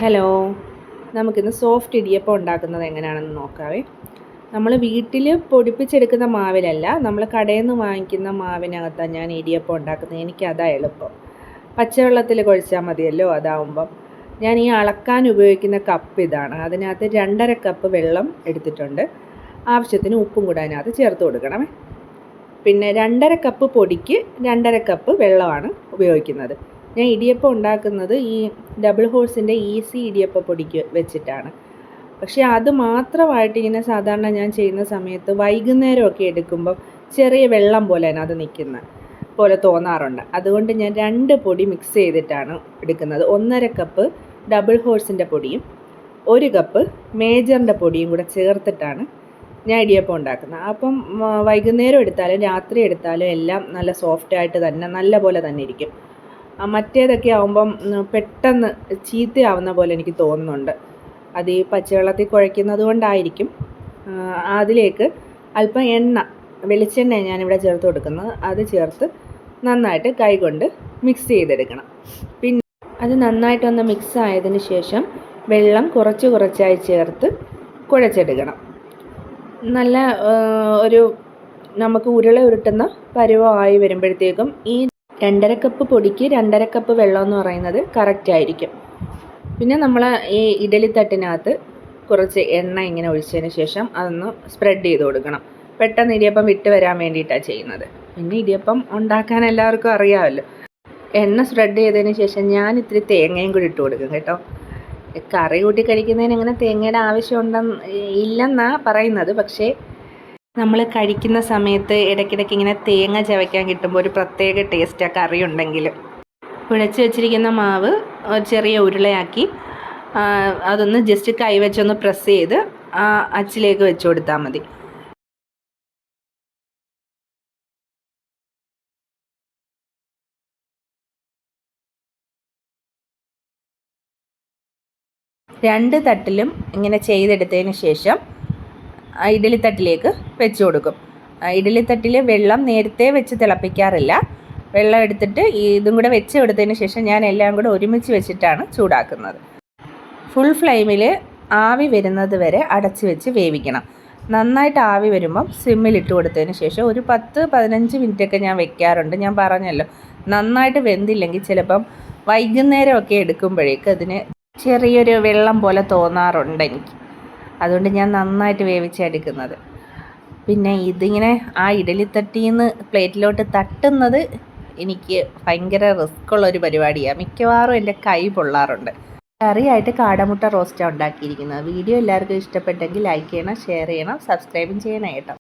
Hello, നമുക്കിന്ന് soft idiyappam ഉണ്ടാക്കുന്നത് എങ്ങനെയാണെന്ന് നോക്കാവേ. നമ്മൾ വീട്ടിൽ പൊടിപ്പിച്ചെടുക്കുന്ന മാവിലല്ല, നമ്മൾ കടയിൽ നിന്ന് വാങ്ങിക്കുന്ന മാവിനകത്താണ് ഞാൻ ഇടിയപ്പം ഉണ്ടാക്കുന്നത്. എനിക്കതാ എളുപ്പം. പച്ചവെള്ളത്തിൽ കുഴച്ചാൽ മതിയല്ലോ അതാവുമ്പം. ഞാൻ ഈ അളക്കാൻ ഉപയോഗിക്കുന്ന കപ്പ് ഇതാണ്. അതിനകത്ത് 2.5 കപ്പ് വെള്ളം എടുത്തിട്ടുണ്ട്. ആവശ്യത്തിന് ഉപ്പും കൂടെ അതിനകത്ത് ചേർത്ത് കൊടുക്കണമേ. പിന്നെ 2.5 കപ്പ് പൊടിക്ക് 2.5 കപ്പ് വെള്ളമാണ് ഉപയോഗിക്കുന്നത്. ഞാൻ ഇടിയപ്പം ഉണ്ടാക്കുന്നത് ഈ ഡബിൾ ഹോഴ്സിൻ്റെ ഈസി ഇടിയപ്പ പൊടിക്ക് വെച്ചിട്ടാണ്. പക്ഷേ അത് മാത്രമായിട്ട് ഇങ്ങനെ സാധാരണ ഞാൻ ചെയ്യുന്ന സമയത്ത് വൈകുന്നേരമൊക്കെ എടുക്കുമ്പം ചെറിയ വെള്ളം പോലെ അതിനകത്ത് നിൽക്കുന്ന പോലെ തോന്നാറുണ്ട്. അതുകൊണ്ട് ഞാൻ 2 പൊടി മിക്സ് ചെയ്തിട്ടാണ് എടുക്കുന്നത്. 1.5 കപ്പ് ഡബിൾ ഹോഴ്സിൻ്റെ പൊടിയും 1 കപ്പ് മേജറിൻ്റെ പൊടിയും കൂടെ ചേർത്തിട്ടാണ് ഞാൻ ഇടിയപ്പം ഉണ്ടാക്കുന്നത്. അപ്പം വൈകുന്നേരം എടുത്താലും രാത്രി എടുത്താലും എല്ലാം നല്ല സോഫ്റ്റായിട്ട് തന്നെ നല്ല പോലെ തന്നെ ഇരിക്കും. മറ്റേതൊക്കെ ആകുമ്പം പെട്ടെന്ന് ചീത്തയാവുന്ന പോലെ എനിക്ക് തോന്നുന്നുണ്ട്. അത് ഈ പച്ചവെള്ളത്തിൽ കുഴയ്ക്കുന്നത് കൊണ്ടായിരിക്കും. അതിലേക്ക് അല്പം വെളിച്ചെണ്ണ ഞാനിവിടെ ചേർത്ത് കൊടുക്കുന്നത്. അത് ചേർത്ത് നന്നായിട്ട് കൈകൊണ്ട് മിക്സ് ചെയ്തെടുക്കണം. പിന്നെ അത് നന്നായിട്ടൊന്ന് മിക്സ് ആയതിന് ശേഷം വെള്ളം കുറച്ചായി ചേർത്ത് കുഴച്ചെടുക്കണം. നല്ല ഒരു നമുക്ക് ഉരുള ഉരുട്ടുന്ന പരുവമായി വരുമ്പോഴത്തേക്കും ഈ 2.5 കപ്പ് പൊടിക്ക് 2.5 കപ്പ് വെള്ളം എന്ന് പറയുന്നത് കറക്റ്റായിരിക്കും. പിന്നെ നമ്മൾ ഈ ഇഡലിത്തട്ടിനകത്ത് കുറച്ച് എണ്ണ ഇങ്ങനെ ഒഴിച്ചതിന് ശേഷം അതൊന്ന് സ്പ്രെഡ് ചെയ്ത് കൊടുക്കണം. പെട്ടെന്ന് ഇടിയപ്പം വിട്ട് വരാൻ വേണ്ടിയിട്ടാണ് ചെയ്യുന്നത്. പിന്നെ ഇടിയപ്പം ഉണ്ടാക്കാൻ എല്ലാവർക്കും അറിയാമല്ലോ. എണ്ണ സ്പ്രെഡ് ചെയ്തതിന് ശേഷം ഞാൻ ഇത്തിരി തേങ്ങയും കൂടി ഇട്ട് കൊടുക്കും കേട്ടോ. കറി കൂട്ടി കഴിക്കുന്നതിന് അങ്ങനെ തേങ്ങയുടെ ആവശ്യം ഇല്ലെന്നാണ് പറയുന്നത്. പക്ഷേ നമ്മൾ കഴിക്കുന്ന സമയത്ത് ഇടയ്ക്കിടയ്ക്ക് ഇങ്ങനെ തേങ്ങ ചവയ്ക്കാൻ കിട്ടുമ്പോൾ ഒരു പ്രത്യേക ടേസ്റ്റാണ് കറി ഉണ്ടെങ്കിൽ. കുഴച്ച് വെച്ചിരിക്കുന്ന മാവ് ചെറിയ ഉരുളയാക്കി അതൊന്ന് ജസ്റ്റ് കൈവച്ചൊന്ന് പ്രസ് ചെയ്ത് ആ അച്ചിലേക്ക് വെച്ച് കൊടുത്താൽ മതി. രണ്ട് തട്ടിലും ഇങ്ങനെ ചെയ്തെടുത്തതിന് ശേഷം ഇഡലിത്തട്ടിലേക്ക് വെച്ച് കൊടുക്കും. ഇഡലിത്തട്ടിൽ വെള്ളം നേരത്തെ വെച്ച് തിളപ്പിക്കാറില്ല. വെള്ളം എടുത്തിട്ട് ഇതും കൂടെ വെച്ച് കൊടുത്തതിന് ശേഷം ഞാൻ എല്ലാം കൂടെ ഒരുമിച്ച് വെച്ചിട്ടാണ് ചൂടാക്കുന്നത്. ഫുൾ ഫ്ലെയിമിൽ ആവി വരുന്നത് വരെ അടച്ച് വെച്ച് വേവിക്കണം. നന്നായിട്ട് ആവി വരുമ്പം സിമ്മിലിട്ട് കൊടുത്തതിന് ശേഷം ഒരു 10-15 മിനിറ്റൊക്കെ ഞാൻ വെക്കാറുണ്ട്. ഞാൻ പറഞ്ഞല്ലോ, നന്നായിട്ട് വെന്തില്ലെങ്കിൽ ചിലപ്പം വൈകുന്നേരമൊക്കെ എടുക്കുമ്പോഴേക്ക് അതിന് ചെറിയൊരു വെള്ളം പോലെ തോന്നാറുണ്ട് എനിക്ക്. അതുകൊണ്ട് ഞാൻ നന്നായിട്ട് വേവിച്ചെടുക്കുന്നത്. പിന്നെ ഇതിങ്ങനെ ആ ഇഡലിത്തട്ടിയിൽ നിന്ന് പ്ലേറ്റിലോട്ട് തട്ടുന്നത് എനിക്ക് ഭയങ്കര റിസ്ക്കുള്ളൊരു പരിപാടിയാണ്. മിക്കവാറും എൻ്റെ കൈ പൊള്ളാറുണ്ട്. കറിയായിട്ട് കാടമുട്ട റോസ്റ്റാണ് ഉണ്ടാക്കിയിരിക്കുന്നത്. വീഡിയോ എല്ലാവർക്കും ഇഷ്ടപ്പെട്ടെങ്കിൽ ലൈക്ക് ചെയ്യണം, ഷെയർ ചെയ്യണം, സബ്സ്ക്രൈബും ചെയ്യണം കേട്ടോ.